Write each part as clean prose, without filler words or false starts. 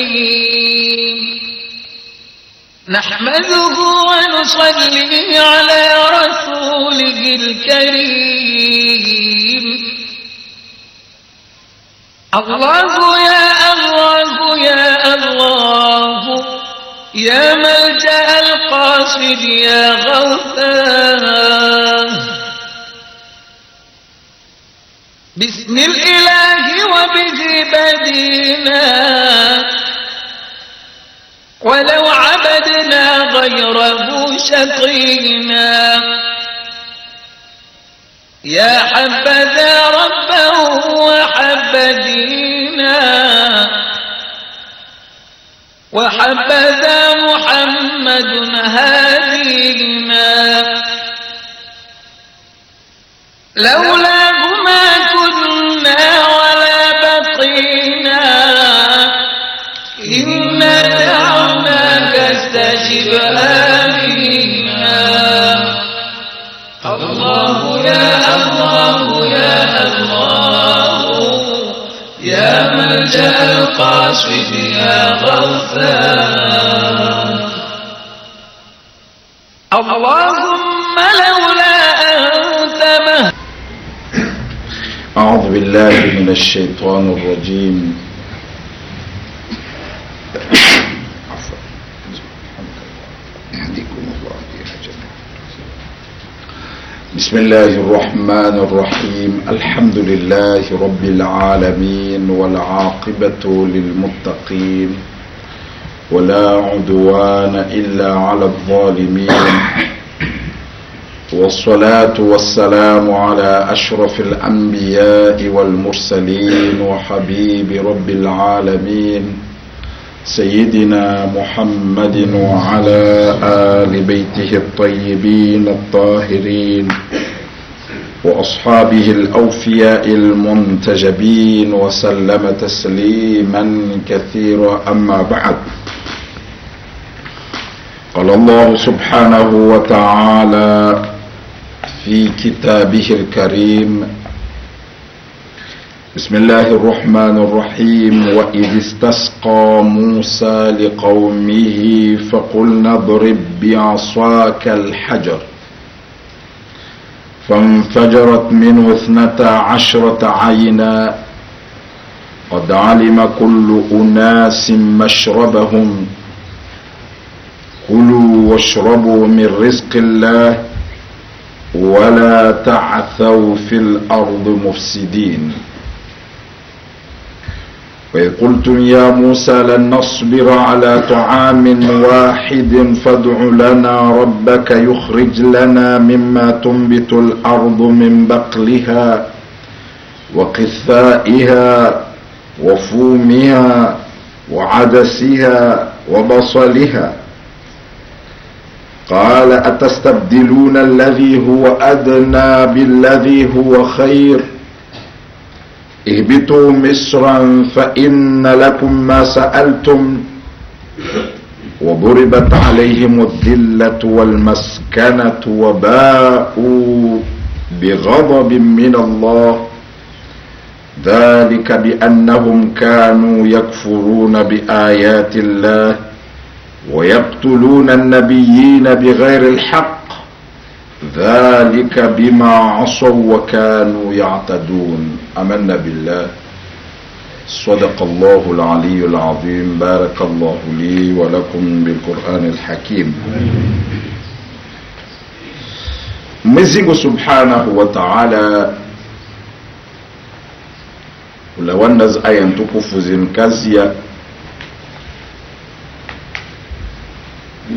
الرحيم نحمده ونصلي على رسوله الكريم الله يا الله يا الله يا ملجأ القاصد يا غوثاه بسم الإله وبه بدينا ولو عبدنا غيره شقينا يا حبذا ربه وحب دينا وحبذا محمد هادينا لولاه ما كنا ولا بقينا إنا دعوناك استجب آمنا الله يا الله يا الله يا ملجأ القاصد يا غوثاه اللهم لولا أنت أعوذ بالله من الشيطان الرجيم بسم الله الرحمن الرحيم الحمد لله رب العالمين والعاقبة للمتقين ولا عدوان إلا على الظالمين والصلاة والسلام على أشرف الأنبياء والمرسلين وحبيب رب العالمين سيدنا محمد وعلى آل بيته الطيبين الطاهرين وأصحابه الأوفياء المنتجبين وسلم تسليما كثيرا أما بعد قال الله سبحانه وتعالى في كتابه الكريم بسم الله الرحمن الرحيم وإذ استسقى موسى لقومه فقلنا اضرب بعصاك الحجر فانفجرت منه 12 عينا قد علم كل أناس مشربهم كلوا واشربوا من رزق الله ولا تعثوا في الأرض مفسدين وإذ قلتم يا موسى لن نصبر على طعام واحد فادع لنا ربك يخرج لنا مما تنبت الأرض من بقلها وقثائها وفومها وعدسها وبصلها قال أتستبدلون الذي هو أدنى بالذي هو خير اهبطوا مصرا فإن لكم ما سألتم وضربت عليهم الذلة والمسكنة وباءوا بغضب من الله ذلك بأنهم كانوا يكفرون بآيات الله ويقتلون النبيين بغير الحق ذلك بما عصوا وكانوا يعتدون آمنا بالله صدق الله العلي العظيم بارك الله لي ولكم بالقرآن الحكيم Mwenyezi Subhanahu wa Ta'ala ulawana aya ntukufu zinkazia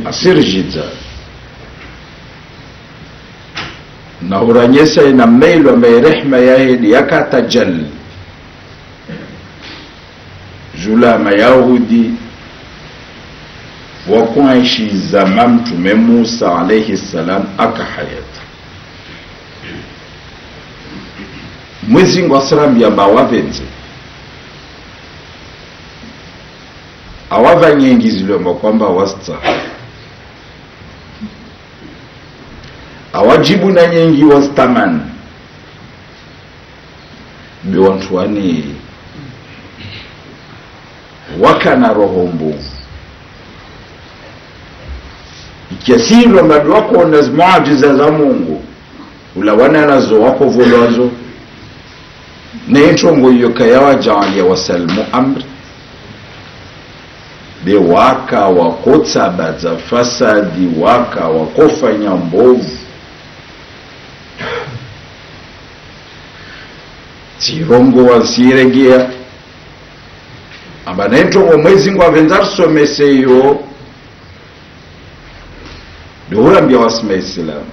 asirjita na uranyesa ina mailo ameirehma yahidi yakatajal jula mayahudi wakuishi zama mtume Musa alayhi salam akahayata mwezi ngwasirambia bawavenze awavanyengi zilomba kwamba wasta awajibu na nyengi wastamani biwantuani wakana roho mbovu ikiasilo mbadu wako na muujiza za Mungu ulawana nazo wako volwazo nechongo yokayawa jalia wasalmu amri de waka wakotsa baza fasadi waka wakofanya mbovu tirongo wansiregea amba nechongo mwezi ngwa venza someseyo Dora mbia wasima Islam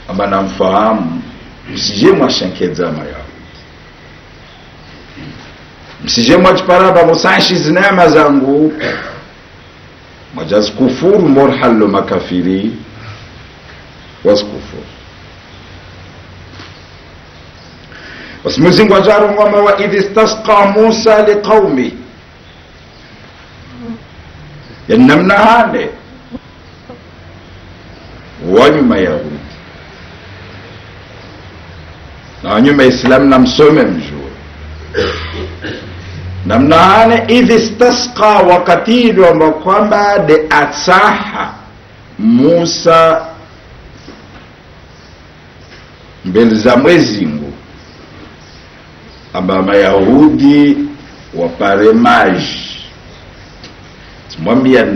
amba namfahamu msije mwashankeza maya msije mwachiparaba musanshi zinema zangu mwajaz kufuru morhalo makafiri waskufuru wasmuzingu wajaru ngoma wa idh istasqa Musa liqaumi yanamna hane wanyuma Yahudi na wanyuma Islam na msome mjue namna hane idh istasqa wakati ilo kwamba de atsaha Musa mbele za mwezingu amba Mayahudi waparemaji mwambia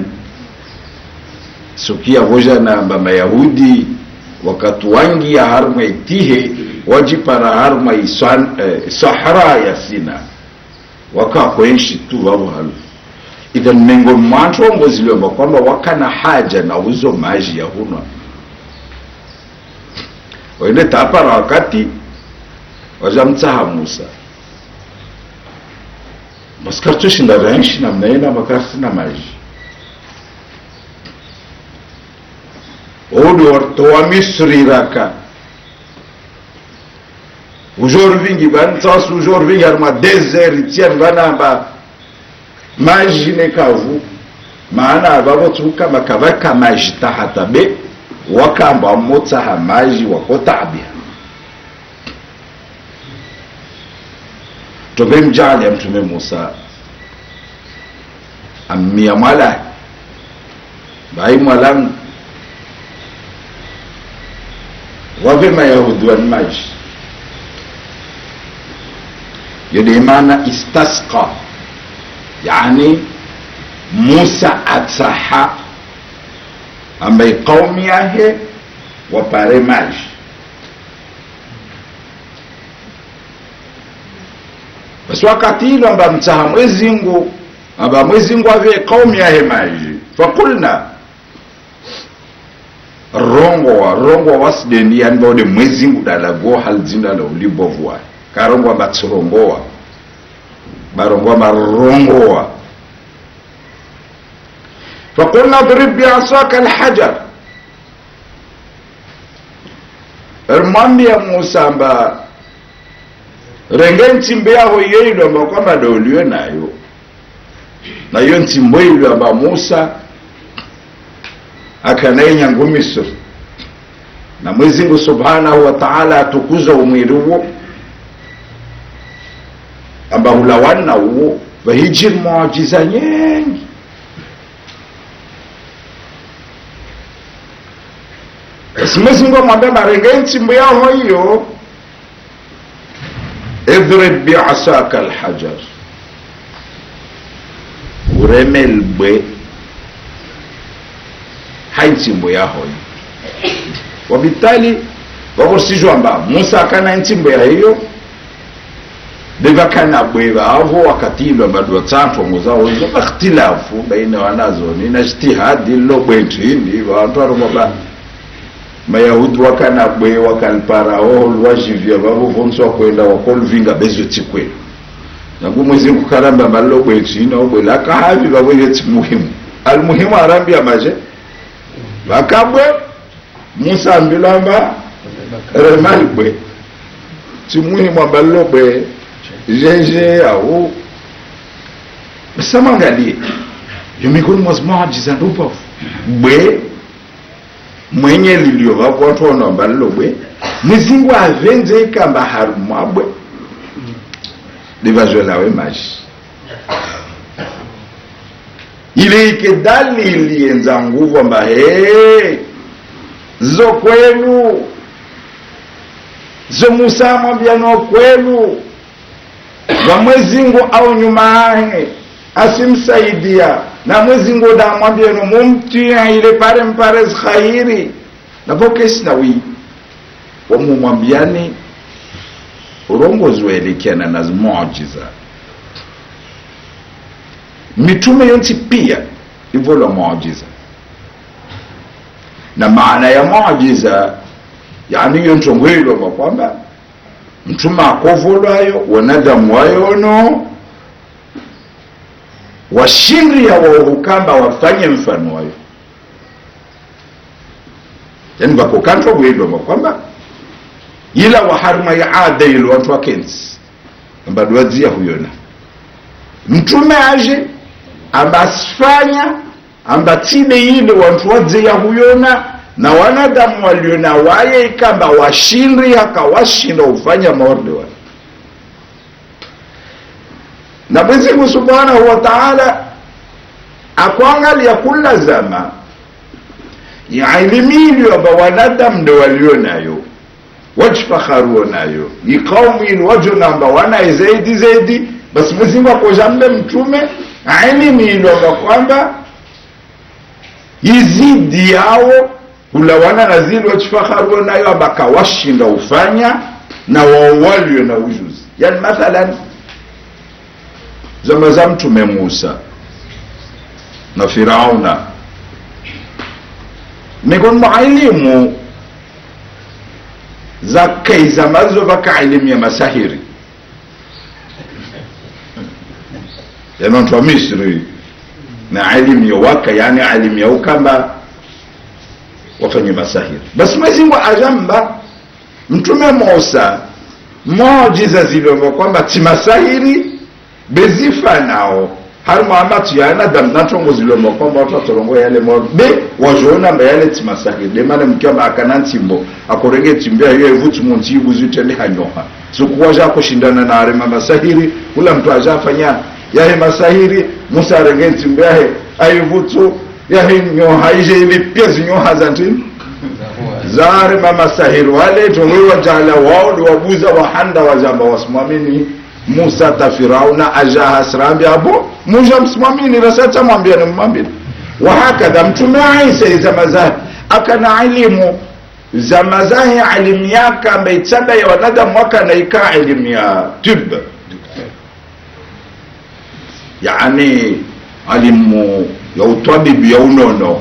sukia hoja na amba Mayahudi wakati wangi ya harma itihe wajipara harma sahara ya Sina waka kwenshi tu wabu halu idhan mengo mwanto ngozilio kwamba wakana haja na uzo maji ya hunwa wende tapara wakati wajamtaha Musa maskartu shinda ranshi na mnaena makarsi na maji odu wartowa Misri raka ujor vingi ban tas ujor vingi harma desert tien banamba maji ne kavu maana babo tuka makavaka maji tahata be wakamba motsa maji wakotabia tobe mjali mtume Musa amia mwala bai mwalang wabe Mayahudi wa maji yode maana istasqa yani Musa atsaha ambaye kaumi yake wapare maji basi wakati ilo amba mtaha mwezingu amba mwezingu ave kaumi yake maji fakulna rongo wasideni yani bode mwezingu dalago halzinda la ulibovuwa karongo amba tsurongowa barongo amba rongowa fakulna drib bi'asaka alhajar ermambia Musa amba renge ntimbe yaho yeilo amba kwamba doliwe nayo na yo ntimbo ilo amba Musa akanainya Misri na Mwezingu Subhanahu wa Ta'ala atukuza umwiruwo amba hulawana uwo vahijir muujiza nyingi Mwezingu mwambia barenge ntimbo yaho hiyo idrib bi'asaka alhajar uremel bwe haintimbo yaho wabitali wakusijwa amba Musa kana ntimbo ya hiyo beva kana bweva avo wakati ilo mbadu watatu muzao hizo bakhtilafu baina wanazo nina ijtihadi lo bwentini watu arumaba Mayahudi wakana bwe wakalpara wajivya babo vonso kwenda wakolvinga bezo tikwe nangu Mwezingu karamba malo bwentini obwe laka havi babo yeti muhimu almuhimu arambia maje bakabwe Musa ambilamba remalbwe timuhimu abalobwe jeje au samangali yomikoni mwazmajiza ndupa bwe mwenye lilio watu wanabalobwe Mwezingu avenze kamba harumabwe divajolawe maji ile ikedalili yenza nguvu amba zo kwenu zo Musa mwambiano kwenu wa mwezingu au nyuma ahe asimsaidia na mwezingu da mwambiano mumtia ile pare mpare khairi na pokesi na wi wa mwambiani urongozi waelekeana na muujiza. Mitume yonti pia ivola muujiza, na maana ya muujiza yani yontongwelo kwa kwamba mtume akovolayo wanadamu wayono washindria wahukamba wafanye mfano wayo, yani bakokantwa gwelo kwa kwamba ila waharma ya ada ilo watu wa kensi mbadu wadzia huyona mtume aje ambasifanya ambatile ile watu wadzia huyona na wanadamu waliona waye ikamba washindri hakawashinda ufanya maorde wale. Na Mwenyezi Mungu Subhanahu wa Ta'ala akuangalia kula zama ya ilimi aba wanadamu ndo walionayo wajifakharuo nayo ikaumu ilu wajonamba wana zaidi basi Mwenyezi Mungu akojambe mtume ilimi ilu aba kwamba izidi yao ulawana na zili wajifakharuo nayo abaka washinda ufanya na wawalio na ujuzi. Yani mathalan zama za mtume Musa na Firauna miongoni mwa elimu za kaiza mazo baka elimu ya masahiri ya watu wa Misri na elimu ya waka, yani elimu ya ukamba wafanye masahiri. Basi Mwenyezi Mungu ajamba mtume Musa muujiza zilomba kwamba timasahiri bezifa nao harma amatu ya anadamu natongo zilomba kwamba watu watorongo yale morbe wajona mba yale timasahiri de mana mkiamba akanantimbo akorenge timbia hiyo evutu muntibu zutende hanyoha sukuwaja kushindana na harima masahiri ula mtu ajafanya yahe masahiri Musa arenge timbia he aivutu yahe nyoha ije ili pia zinyoha zantini za harima masahiri wale tongewa jala wao wabuza wahanda wajamba wasimamini Musa ta Firauna aja hasrambi abo muja msimamini rasata mwambia na mwambia wa hakadha mtume Isa zamazahi akana elimu zamazahi elimu yake ambaitaba ya wanadamu waka na ika elimu ya tib yani elimu ya utabibu ya unono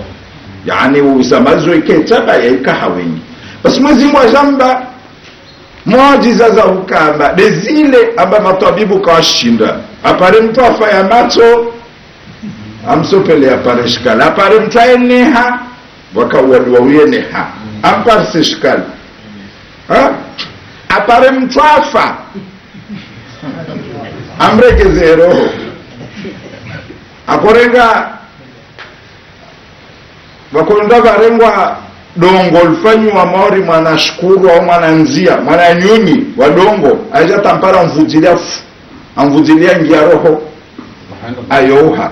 yani uzamazo iketaba ya ika hawenyi. Basi Mwenyezi Mungu ajamba muujiza za ukamba bezile amba matabibu kawashinda apare mtu afaya macho amsopele apare shikala apare mtu aeneha waka waduwawie neha amparse shikala apare mtu afa amrekeze roho akorenga wakorenga varengwa dongo lifanywa maori mwana shukuru au mwana nzia mwana nyuni wa dongo aja tampara mvujilia ngia roho ayoha,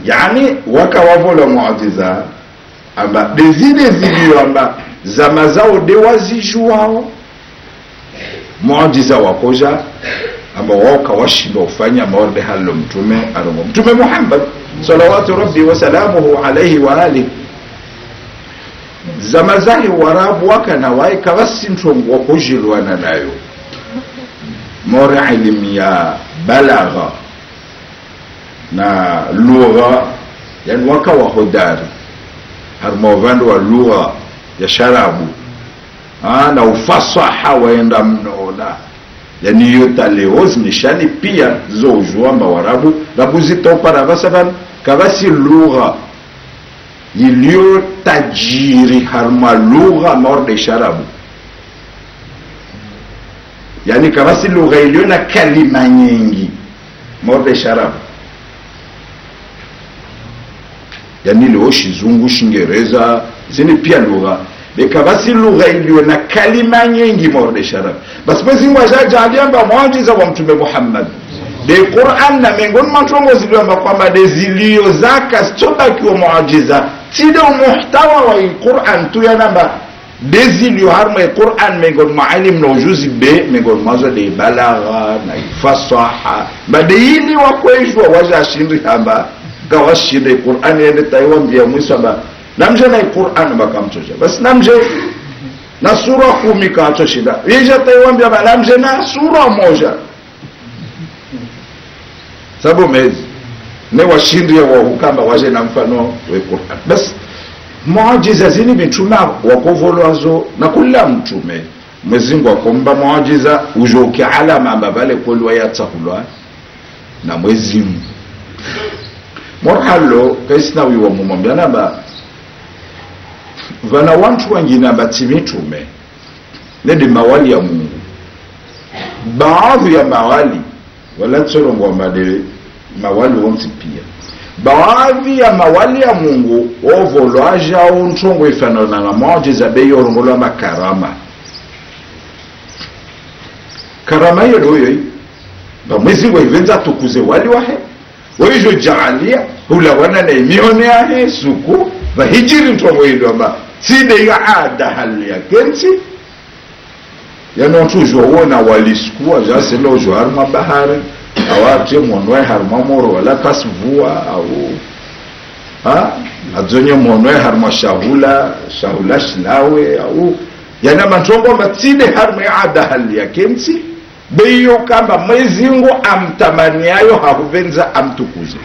yani waka wavola muujiza amba bezile zilio amba zama zao de wazijuao muujiza wakoja amba waka washindo ufanya maorde halo mtume arongo mtume Muhammad salawatu rabbi wa salamuhu alayhi wa alihi zamazahi warabu waka na waika wasintongu wakujilwana nayo mori elimu ya balagha na lugha, yani waka wahodari harma uvandu wa lugha ya sharabu na ufasaha waenda mnona, yani yota leoz nishani pia zo ujuamba warabu rabu zitopa na vasavan kavasi lugha iliyo tajiri harma lugha morde sharabu, yani kavasi lugha iliyo na kalima nyingi morde sharabu, yani leo shizungu shingereza zini pia lugha bekavasi lugha iliyo na kalima nyingi morde sharabu. Basi Mwenyezi Mungu ajajalia amba muujiza wa mtume Muhammad de Qur'an na miongoni mwa tongozi kwamba dezilio zaka stobaki wa muujiza tide muhtawa wa Qur'an tu ya namba dezilio harma Qur'an miongoni mwa ilim na ujuzi be miongoni mwa de balagha na fasaha badili wa kwejwa waja shindri hamba kawashinde Qur'an yende taiwa mbia mwisaba namje na Qur'an bakamtoja basi namje na sura 10 kaacho shida yeja taiwa mbia namje na sura moja sababu mezi ne washindria wa hukamba waje na mfano wa Qur'an basi muujiza zini bituma wakovolwazo na kila mtume Mwenyezi Mungu akomba muujiza ujoke alama mbale kulwa yatahulwa na Mwenyezi Mungu morhalo kaisna wiwa mumwambia naba vana wantu wengine batimitume nedi mawali ya Mungu baadhi ya mawali wala tsorongo madele mawali wonti pia baadhi ya mawali ya Mungu ovolwaja ontongo ifanana na muujiza beyo rongola makarama karama yoyo ba mwezi wa ivenza tukuze wali wahe wejo jaalia hula wana na mione yahe suku ba hijiri ntongo ilo ba side ya ada hali ya kensi yana tujo wona waliskuwa jase lojo harma bahari awate monwe harma moro wala kasvua au adzonye monwe harma shahula shlawe au yana mantongo matide harma ya ada hali ya kensi beyo kamba Mwenyezi Mungu amtamaniayo hakuvenza amtukuze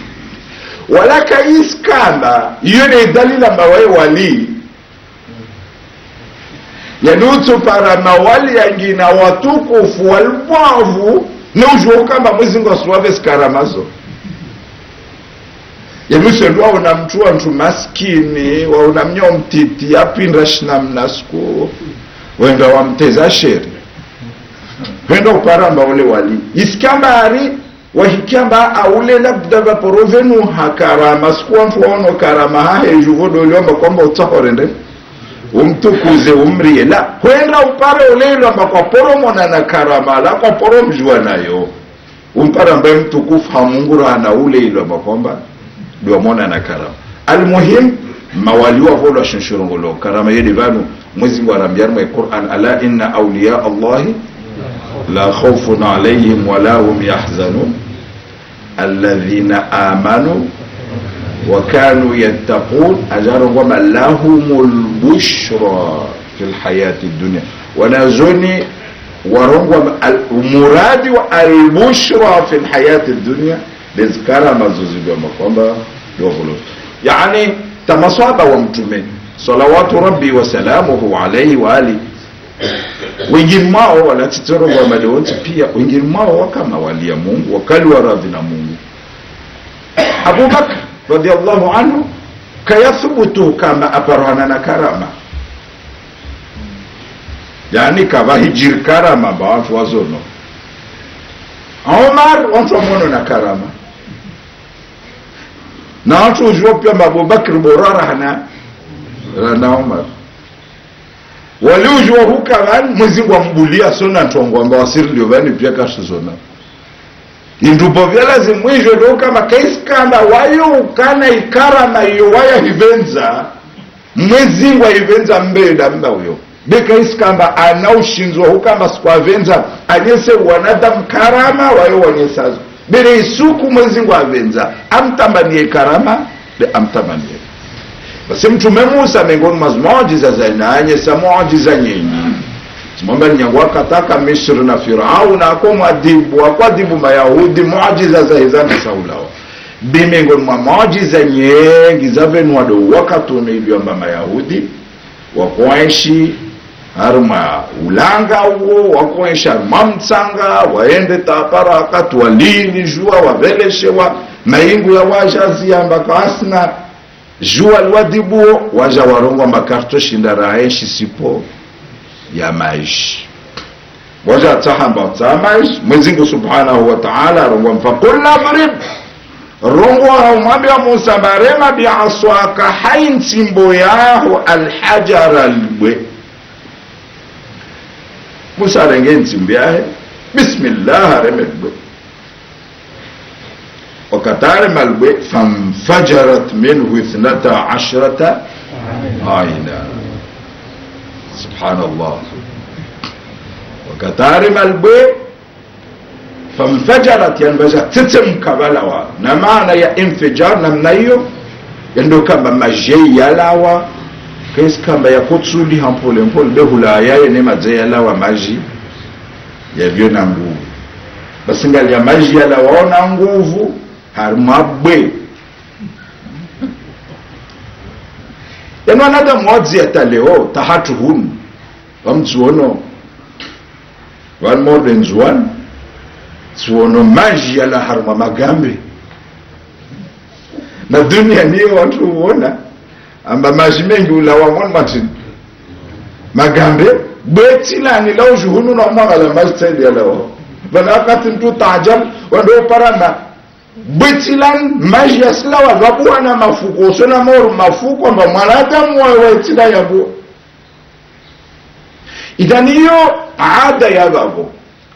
wala kaiskamba yone dalila mawae wali yanutu para mawali yangina watukufu walbavu neujo kamba Mwenyezi Mungu asuwave skaramazo yanusu ndwa unamtua mtu maskini wa unamnyo mtiti apindra shinamnasku wenda wamteza sheri wenda uparamba ule wali iskambari wahikamba aule labda vaporovenu hakarama sikuwa mtu waono karama hahe juvodo uliomba kwamba utahorende umtukuze umrie la wenda upare ule ilomba kwa poromona na karama la kwa poromjua nayo umparamba mtukufu hamungura na ule ilomba kwamba duamona na karama almuhim mawaliwa vola shinshurungolo karama yedi vanu Mwenyezi Mungu anambiana mwa Qur'an ala inna awliya Allahi la khawfun alayhim wa la hum yahzanun alladhina amanu wa kanu yattaqun ajarun wa lahumul bushra fil hayati dunya wanazuni warongwa muradi wa al bushra fil hayati dunya bizkara mazuzibwa kwamba dovulo yani tamaswaba wa mtume salawatu rabbi wa salamuhu alayhi wa ali wengine mwao wanatitoro wa malewonti pia wengine mwao wakama wali ya Mungu wakali wa radhi na Mungu Abu Bakr radiyallahu anhu kayathubutu kama aparana na karama yani kava hijir karama ba watu wazono Omar watu wamono na karama na watu ujua pia Abu Bakr borara hana rana Omar waliujua hukavan Mwenyezi Mungu ambulia sona ntongo amba wasiri liovani pia kashizona indupo vyala zimwijwe ndo kama kaiskanda wayo ukana ikarama iyo waya hivenza Mwenyezi Mungu hivenza mbeda mba uyo beka iskamba anaushinzwa hukamba sikwa venza anyese wanadamu karama wayo wanyesazo bere isuku Mwenyezi Mungu avenza amtambanie karama le amtambanie basi mtume Musa miongoni mwa muujiza za anyesa muujiza nyingi simamba nyangwa kataka Misri na Firauna akwadibu Mayahudi muujiza za hizana saulawa miongoni mwa muujiza nyingi za venwado wakati unailiomba Mayahudi wakuishi harma ulanga huo wakuishi harma mtsanga waende tapara wakati walini jua waveleshewa maingu ya wajazi ambaka asna jua alwadibuo waja warongwa makarto shindaraishi sipo ya maishi waja tahamba tamaishi Mwenyezi Mungu Subhanahu wa Ta'ala rongwa mfakulla brib rongwa haumwambia Musa barema bi'aswaka haintimbo yahu alhajara albwe Musa renge ntimbo yahe bismillah remedwe وكتارم البي فانفجرت منه 12 عينا. سبحان الله. وكتارم البي فانفجرت يعني تتم كبلوا نمانا يا انفجار نمنايو يندو كما مجي يلاوا كيس كما يكوتسولي hampole mpole behula yaye ne maje yalawa maji yavyo na nguvu basi ngali ya maji yalawa ona nguvu harumabwe yana nada mwadzi ataleo tahatu hunu wamzuono one more than one suono maji yala haruma magambe na dunia niyo watu uona amba maji mengi ulawa mwana matini magambe bweti lani lau juhunu na umangala maji taidi yalawa wana wakati mtu tajam wando parana bweti lani maji yasilawa wabuwa na mafuko usona moru mafuko amba mwanadamu wa itila yabu idaniyo aada ya babo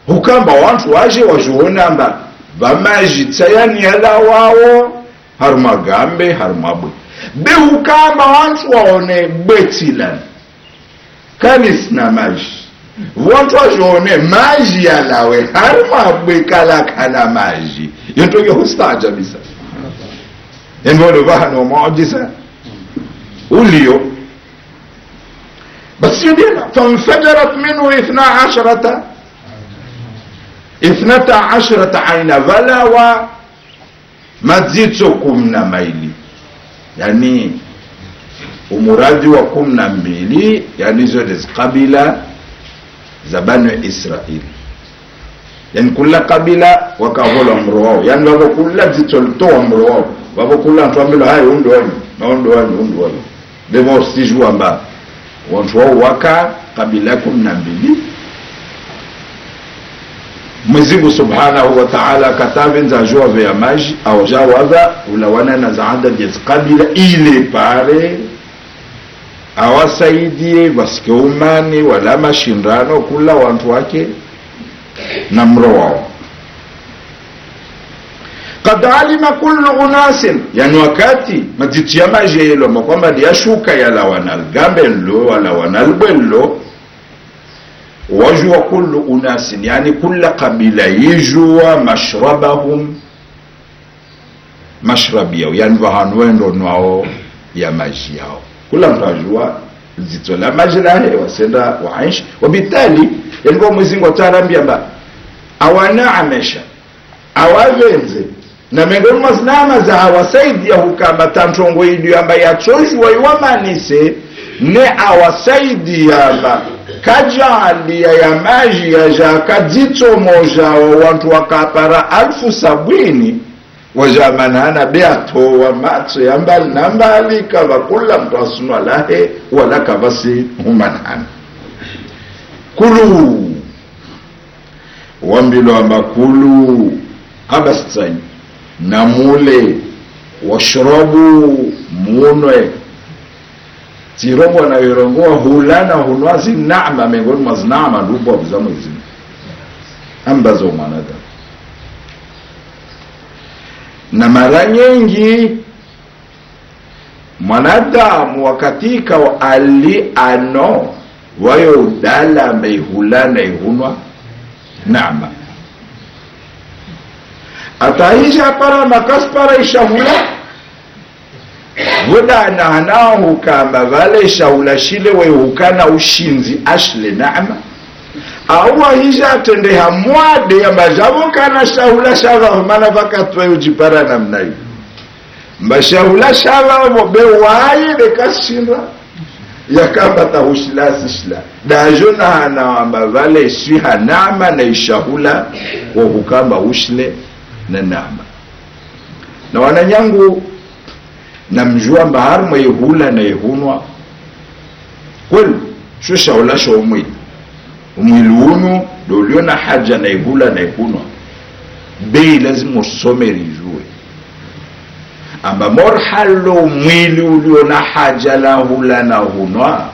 hukamba wantu waje wajuhuna amba bamaji tayani yalawao harumagambe harumabwe be hukamba wantu waone bwetilan kanis na maji wantu wajuhune maji yalawe harumabwe kalakana maji yontoke hustaja bisa yengodo vahano muujisa ulio basi yudina fanfajarat minhu 12 aina valawa mazito 10 maili yani umuradi wa 12 yani zote kabila za Banu Israeli yani kula kabila wakahola mro wao yani wako kula zitoltoa mro wao wako kula ntwambilo hayo undo wani devo sijua amba watu wao waka kabila 12 Mwezigu subhanahu wa ta'ala katavenza jua vya maji au jawaza ulawana na zaada vya kabila ile pare awasaidie wasike umani wala mashindano kula watu wake na mro wao. Qad alima kullu unasin yani wakati majiti ya maji yelo makwamba liyashuka yala wanalgambe lo wala wanalbello wajua kullu unasin yani kulla kabila yijua mashrabahum mashrabi yao yani vahanwendo nwao ya maji yao kula mtajua zito la maji lahe wasenda waishi wabitali yani kwa mwezingu watarambia mba awanaamesha awavenze na mengoni mazinama za awasaidi ya hukamba tantongo idu yamba ya choshua iwamanise ne awasaidi yamba kajalia ya maji ya jaka dito moja wa wantu wakapara 1070 wajamanana beato wa macho ya mbali na mbali kava kula mtu asunwa lahe wala kavasi humanana kulu wambilo amba kulu abastani na mule washrabu munwe tirobo na yorongoa hulana hunwazi naama mengoni mazinama ndupo wa bizamu izini ambazo manada na mara nyingi mwanadamu wakatika wa ali ano wayo udala meihulana ihunwa naama ataisha para makaspara ishahula vuda na hanao hukamba vale shahula shile we hukana ushinzi ashle naama awa hisha atende hamwade ya majabu kana shahula shava humana vakatwe ujipara namna hiyo mba shahula shava mbe waye dekashinda ya kamba tahushila sishla dajona hana amba vale ishiha naama na ishahula wa hukamba ushle na naama na wananyangu na mjua mba harma ihula na ihunwa kwelu shusha ulasha umwili unu dolio na haja na ihula na ihunwa bei lazima usome rijue amba morhalo mwili ulio na haja la hula na hunwa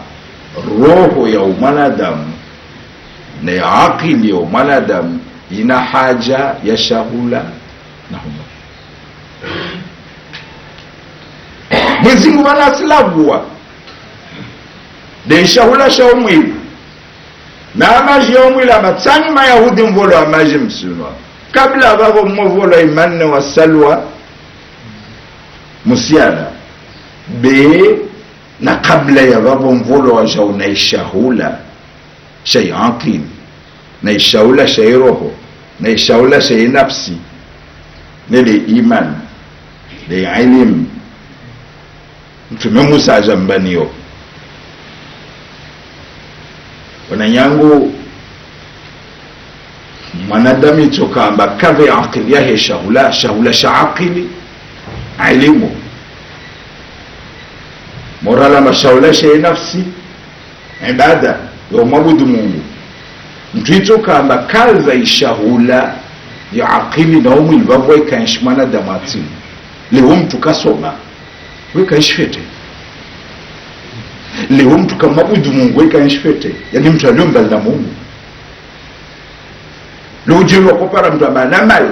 roho ya umanadamu na ya akili ya umanadamu ina haja ya shahula na hunwa Mwenyezi Mungu anasilabua de shahula shaumwi na amaji yaumwi la matsani mayahudi mvolo amaji msulwa kabla babo mvolo imani wa salwa musiala be na kabla ya babo mvolo wa jauna ishahula shay aqil na ishahula shay roho na ishahula shay nafsi nile iman de ilim mtume Musa ajambaniyo wananyangu mwanadamu itokamba kave akili yahe shahula shaakili elimu morala mashahula shay nafsi ibada ya mwabudu Mungu mtu itokamba kaza ishahula ya akili na umu ilivavwa ikaishi mwanadamu atimu leo mtu kasoma weka ishfete leo mtu kamabudu Mungu weka ishfete yani mtu aliomba na Mungu leo jelo kopara mtu amana mali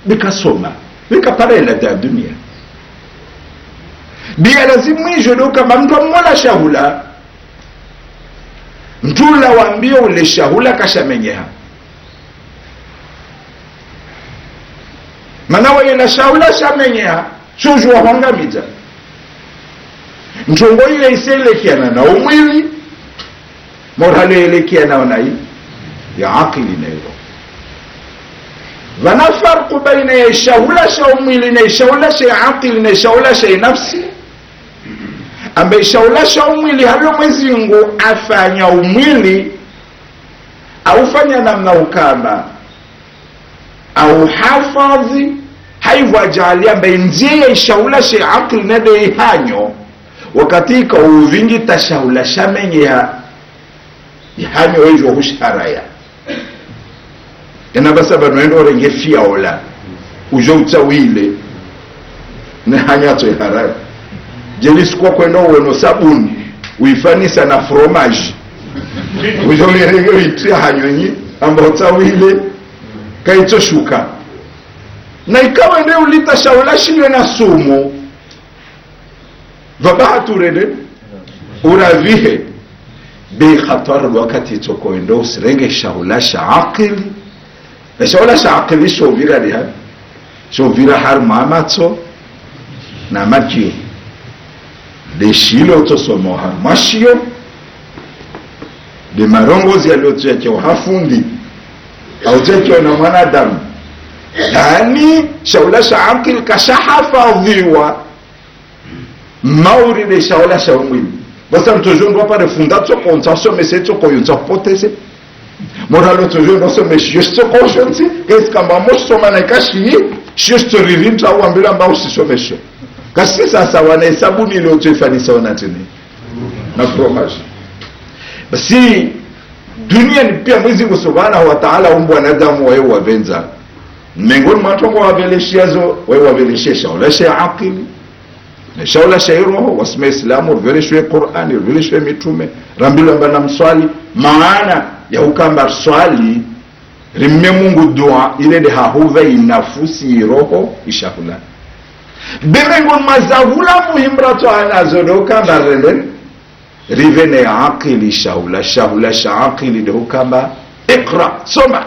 bikasoma weka parela da dunia dia lazima hiyo kama mtu mmola shahula mtu la waambia ule shahula kashamenya mana wale shahula shamenya chujwa hangamiza mtongo ile iselekiana na umwili morale elekiana na hii ya akili nayo wana farqu baina shahula sha umwili na shahula sha akili na shahula sha nafsi ambaye shahula sha umwili hapo Mwenyezi Mungu afanya umwili au fanya namna ukama au hafadhi haivu ajalia ambaye njiye shahula sha akili na de hanyo wakati ka uvingi tashahula shamenye hanyo hizo husharaya ena basa banwendo renge fiaola ujo utawile ne hanyato haraya jelis kwa kwenda weno sabuni uifanisa na fromage ujo renge itria hanyonyi ambao utawile kaito shuka na ikawa ndio ulita shahula shile na sumu vabahatu rede uravihe bi khatar wakati toko ndo usirenge shahula shaaqili shahula shaaqili shovira liha shovira har mamatso na maji de shilo to somo har mashio de marongozi aliotuache hafundi au teke na mwanadamu yani shahula shaaqili kashahafadhiwa mauri de shahula sha umwili basa mtojo ndo pa refunda tsoko ontaso mese tsoko yonza potese moralo tojo ndo so meshe tsoko shonti qu'est-ce kamba mosto manakashi shisto ririnta au ambila mbao sisomesho kasi sasa wana sabuni ile utofanisa wana tena na fromage basi dunia ni pia Mwenyezi Mungu Subhanahu wa Ta'ala umbwa na damu wao wavenza mengoni mwatongo waveleshiazo wao waveleshesha wala sha akili shaula shairoho wasme islamu veleshwe Qur'ani veleshwe mitume rambilo mbana mswali maana ya ukamba swali rimme Mungu dua ile de hahuva inafusi roho ishahula bemengo mazavula muhimrato anazodoka barende rivene aqili shahula shaaqili de ukamba iqra soma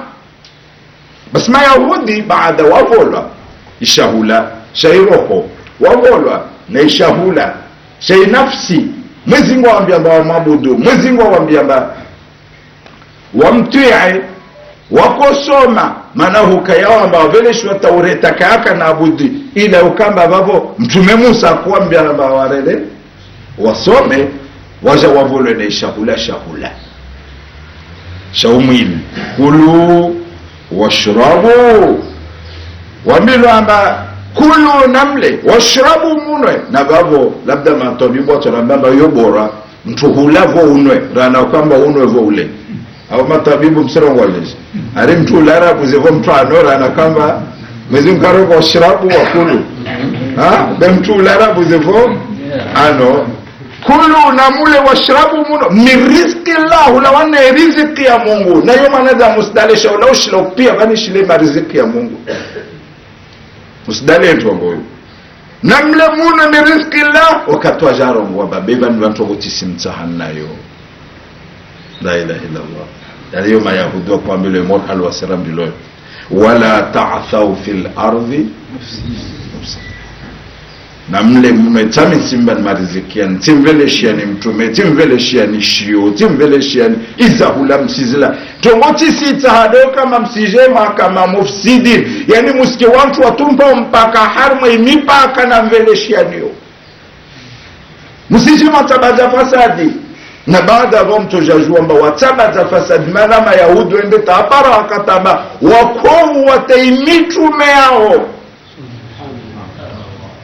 bas ma yahudi baada wavolwa ishahula shairoho wavolwa na shahula shay nafsi Mwenyezi Mungu awaambia wa mabudu Mwenyezi Mungu awaambia wamtii wakosoma maana hukayao ambao veleshwa taureta kaka na abudi ila ukamba babo mtume Musa kuambia ambao warele wasome waja wavole na shahula shaumili kulu washrabu wamilo amba kulu namle washrabu munwe na babo labda matobibu atonambamba yobora mtu hulavo unwe rana kwamba unwe vo ule au matabibu msirongo walezi ari mtu larabu zevo mtu anora na kwamba mwezi mkaro washrabu wa kulu be mtu larabu zevo ano kulu namule washrabu munwe min rizqi Allah la wana riziki ya Mungu na yoma nada musdalisha wala ushilo pia bani shile ma riziki ya Mungu usidale ntongo namle muna min rizqillah wakatwa jarongo babeba ni watu wotisimtahanayo la ilaha illa Allah yaliyo mayahudi kwa mbele mor alwasaram dilo wala ta'thaw fil ardi namle mmetami simban marizikian timveleshia ni mtume timveleshia ni shio timveleshia ni izahula msizila tongoti sita hadoka mamsijema kama mufsidin yani musike watu watumpa mpaka harma imipaka na mveleshia niyo musijema tabaza fasadi na baada ya mtojajua mba watabaza fasadi manama yahudu ende tapara wakataba wakovu wataimitume yao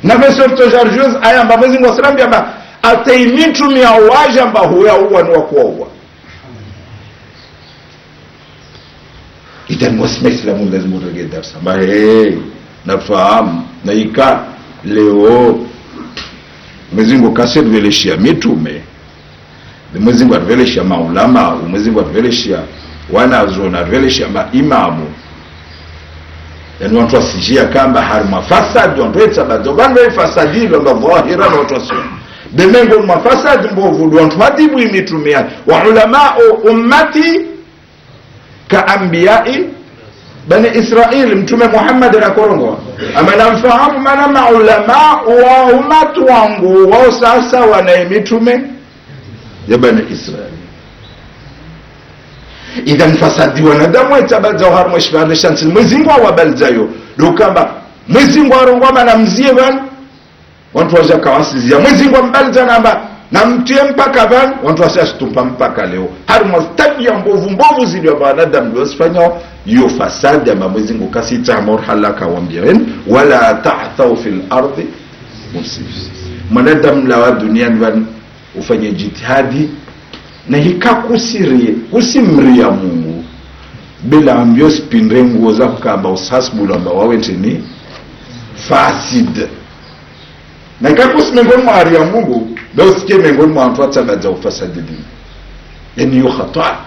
na version tojarjuz aya amba Mwenyezi Mungu asalamu amba ataimitu miawaja amba huya huwa ni wakuwa itan mwasima islamu lazima urege darsa mba nafahamu na ika leo Mwenyezi Mungu kaserveleshia mitume Mwenyezi Mungu arveleshia maulama Mwenyezi Mungu arveleshia wanazuoni arveleshia maimamu yani watu wasijia kamba harma fasad watu etabazo bando fasadi lo dhahira na watu wasio demengo mafasad mbovu watu hadibu imitumia wa ulama ummati ka anbiya'i bani Israil mtume Muhammad na korongo ama namfahamu maana maulama wa ummatu wangu wao sasa wana mitume ya bani Israil idhan fasadi wanadamu etabaza harma shibale shansi Mwenyezi Mungu awabalzayo dokamba Mwenyezi Mungu arongoma na mzie bana watu waja kawasizia Mwenyezi Mungu ambalza namba na mtie mpaka bana watu washastupa mpaka leo harma tabia mbovu zile wa wanadamu wasifanya hiyo fasadi ama Mwenyezi Mungu kasita marhalaka waambia wala ta'thaw fil ardi mufsidin mwanadamu la duniani bana ufanye jitihadi na kusimria Mungu bila ambio spindre nguo za kamba usasbulu amba wawete ni fasid na ikakusimengoni mwa ari ya Mungu leo sikie mengoni mwa watu watabaza ufasadidi yani hiyo khata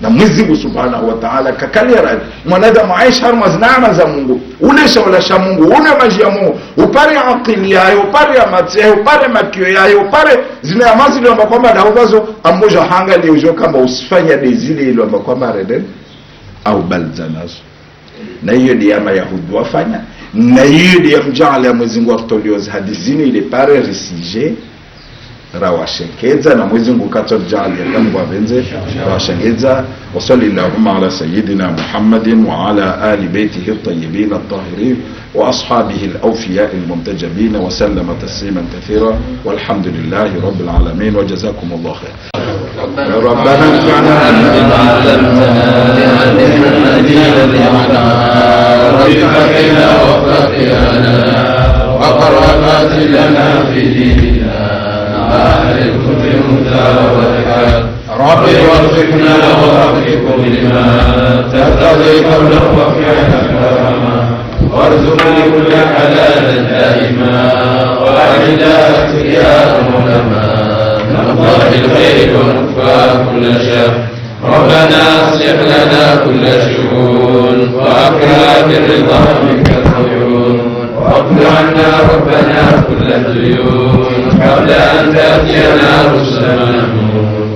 na Mwenyezi Mungu Subhanahu wa Ta'ala kakalia mwanadamu aishi harma zinaama za Mungu ulesha wala sha Mungu una maji ya Mungu upare akili yayo upare amatse upare makio yayo upare zina amazi leo kwamba na uvazo amoja hanga leo jo kama usifanya dezile ile kwamba kwamba reden au balzanazo na hiyo ndio ama Yahudi wafanya na hiyo ndio mjali ya Mwenyezi Mungu atolioza hadizini ile pare risije rawashengeza na Mwenyezi Mungu katojali kama wabenze rawashengeza wa sallallahu ala sayyidina Muhammadin wa ala ali baitihi at-tayyibin at-tahirin wa ashabihi al-awfiya al-muntajabin wa sallama tasliman kathira walhamdulillahi rabbil alamin wa jazakumullahu khair ربنا انفعنا بما علمتنا وعلمنا وفقنا وفقنا وقربات لنا في ديننا أهلكم بهدى والحق رب وفقنا ووفقكم لما تقتضي قولا وفعلا كرما وارزقنا كل حلال دائما وأعنا اختيار علما نقضى بالخير ونكفى كل شر ربنا اصلح لنا كل شؤون وأكرمنا بالرضا منك العيون واغفر عنا ربنا كل الديون قبل أن تأتينا رسلنا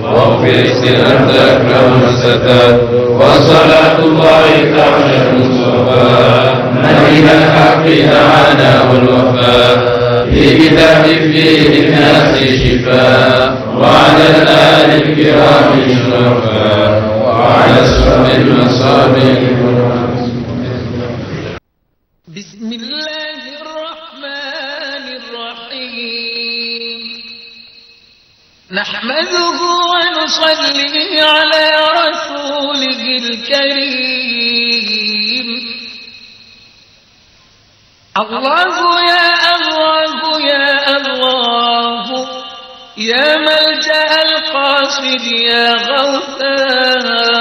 واغفر أنت أكرم الستات وصلاة الله تعالى المصطفى نبينا الحق دعانا والوفاء في كتاب فيه للناس شفاء وعلى الآل الكرام الشرفاء وعلى السر المصابيح بسم الله الرحمن الرحيم نحمده ونصلي على رسوله الكريم الله يا الله يا الله يا ملجأ القاصد يا غوثاه